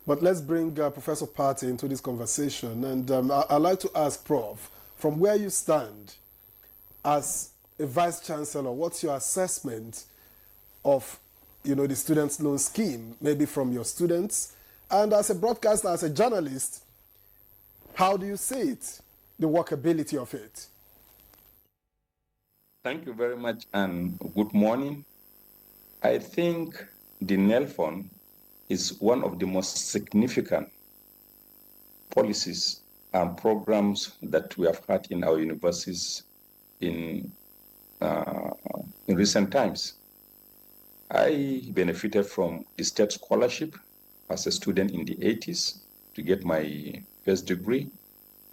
But let's bring Professor Party into this conversation. And I'd like to ask, Prof, from where you stand as a Vice Chancellor, what's your assessment of the students' loan scheme, maybe from your students? And as a broadcaster, as a journalist, how do you see it, the workability of it? Thank you very much and good morning. I think the NELFUND is one of the most significant policies and programs that we have had in our universities in recent times. I benefited from the state scholarship as a student in the 80s to get my first degree,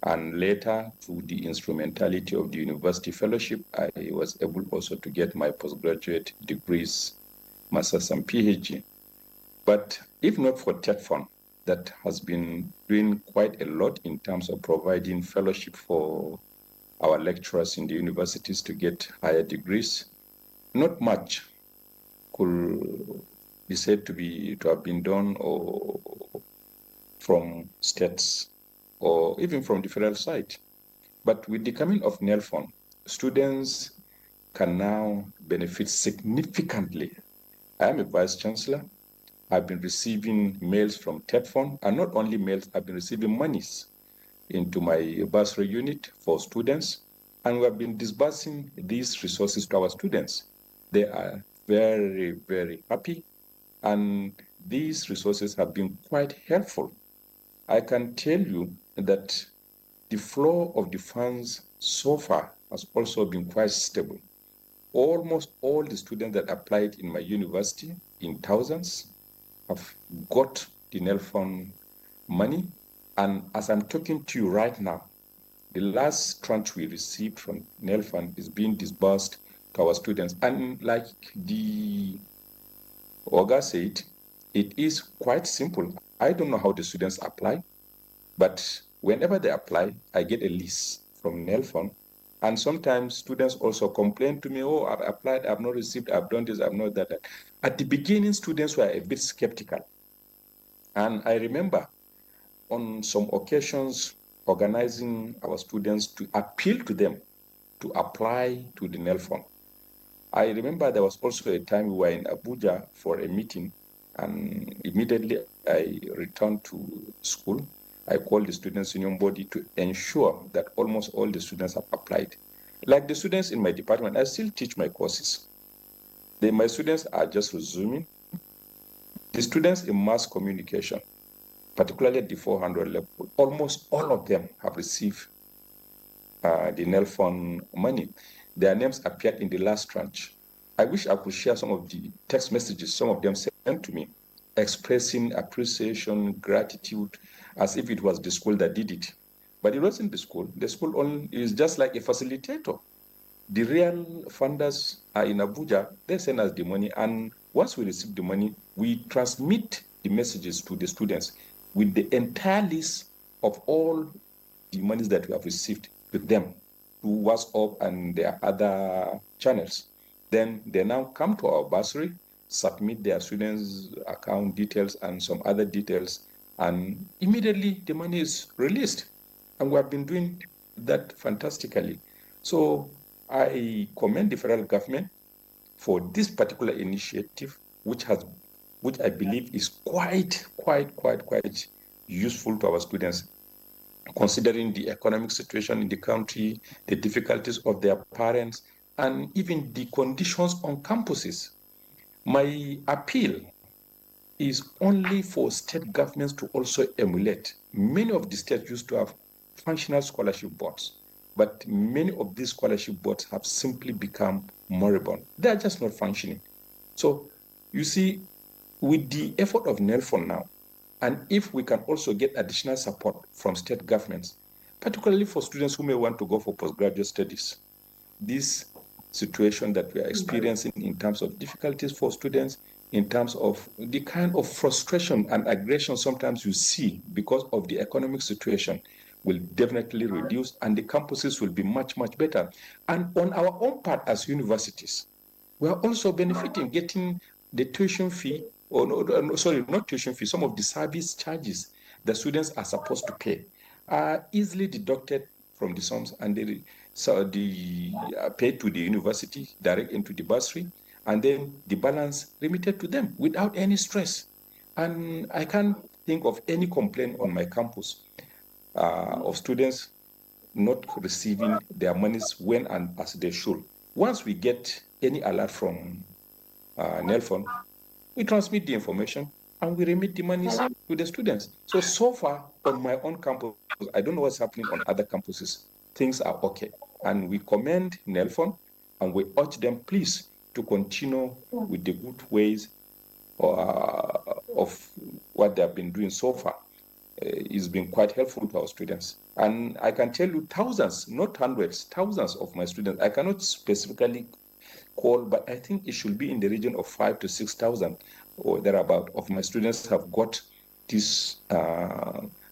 and later through the instrumentality of the university fellowship, I was able also to get my postgraduate degrees, master's and PhD. But if not for NELFUND, that has been doing quite a lot in terms of providing fellowship for our lecturers in the universities to get higher degrees, not much could be said to have been done or from states or even from the federal side. But with the coming of NELFUND, students can now benefit significantly. I am a Vice Chancellor. I've been receiving mails from NELFUND, and not only mails, I've been receiving monies into my bursary unit for students, and we have been disbursing these resources to our students. They are very, very happy, and these resources have been quite helpful. I can tell you that the flow of the funds so far has also been quite stable. Almost all the students that applied in my university, in thousands, have got the NELFUND money. And as I'm talking to you right now, the last tranche we received from NELFUND is being disbursed to our students. And like the Oga said, it is quite simple. I don't know how the students apply, but whenever they apply, I get a list from NELFUND. And sometimes students also complain to me, oh, I've applied, I've not received, I've done this, I've not done that. At the beginning, students were a bit skeptical. And I remember on some occasions organizing our students to appeal to them to apply to the NELFUND. I remember there was also a time we were in Abuja for a meeting, and immediately I returned to school. I called the Students' Union body to ensure that almost all the students have applied. Like the students in my department, I still teach my courses. My students are just resuming. The students in mass communication, particularly at the 400 level, almost all of them have received the NELFUND money. Their names appeared in the last tranche. I wish I could share some of the text messages some of them sent to me, expressing appreciation, gratitude, as if it was the school that did it. But it wasn't the school. The school only is just like a facilitator. The real funders are in Abuja. They send us the money, and once we receive the money, we transmit the messages to the students with the entire list of all the monies that we have received with them to WhatsApp and their other channels. Then they now come to our bursary, submit their students' account details and some other details, and immediately the money is released. And we have been doing that fantastically. So I commend the federal government for this particular initiative, which I believe is quite useful to our students, considering the economic situation in the country, the difficulties of their parents, and even the conditions on campuses. My appeal is only for state governments to also emulate. Many of the states used to have functional scholarship boards, but many of these scholarship boards have simply become moribund. They are just not functioning. So you see, with the effort of NELFUND now, and if we can also get additional support from state governments, particularly for students who may want to go for postgraduate studies, this situation that we are experiencing in terms of difficulties for students, in terms of the kind of frustration and aggression sometimes you see because of the economic situation, will definitely reduce, and the campuses will be much better. And on our own part as universities, we are also benefiting, getting the tuition fee sorry, not tuition fee, some of the service charges the students are supposed to pay are easily deducted from the sums, and they paid to the university direct into the bursary, and then the balance remitted to them without any stress. And I can't think of any complaint on my campus of students not receiving their monies when and as they should. Once we get any alert from NELFUND, we transmit the information and we remit the monies to the students. So far on my own campus, I don't know what's happening on other campuses. Things are okay. And we commend NELFUND and we urge them, please, to continue with the good ways of what they have been doing so far. It's been quite helpful to our students. And I can tell you thousands, not hundreds, thousands of my students. I cannot specifically call, but I think it should be in the region of 5,000 to 6,000 or thereabout of my students have got this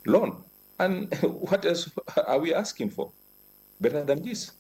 loan. And what else are we asking for? Better than this?